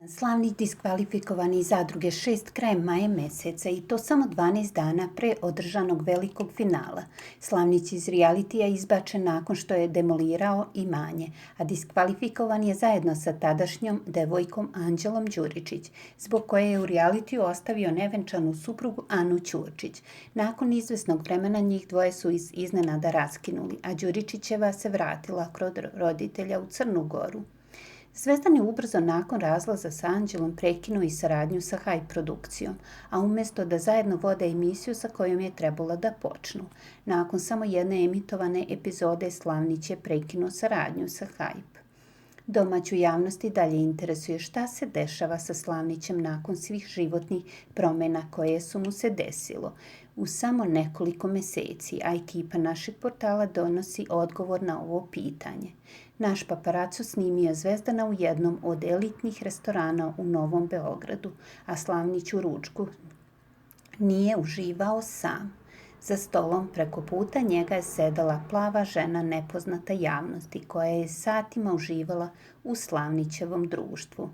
Slavni diskvalifikovani iz Zadruge 6 krajem maja meseca i to samo 12 dana pre održanog velikog finala. Slavnić iz realitija izbačen nakon što je demolirao imanje, a diskvalifikovan je zajedno sa tadašnjom devojkom Anđelom Đuričić, zbog koje je u realitiju ostavio nevenčanu suprugu Anu Ćurčić. Nakon izvesnog vremena njih dvoje su iznenada raskinuli, a Đuričićeva se vratila kod roditelja u Crnu Goru. Zvezdan je ubrzo nakon razlaza sa Anđelom prekinuo i saradnju sa Haj produkcijom, a umjesto da zajedno vode emisiju sa kojom je trebalo da počnu. Nakon samo jedne emitovane epizode Slavnić je prekinuo saradnju sa Hype. Domaću javnost i dalje interesuje šta se dešava sa Slavnićem nakon svih životnih promjena koje su mu se desilo. U samo nekoliko meseci, a ekipa našeg portala donosi odgovor na ovo pitanje. Naš paparaco snimio Zvezdana u jednom od elitnih restorana u Novom Beogradu, a Slavnić u ručku nije uživao sam. Za stolom preko puta njega je sedala plava žena nepoznata javnosti koja je satima uživala u Slavnićevom društvu.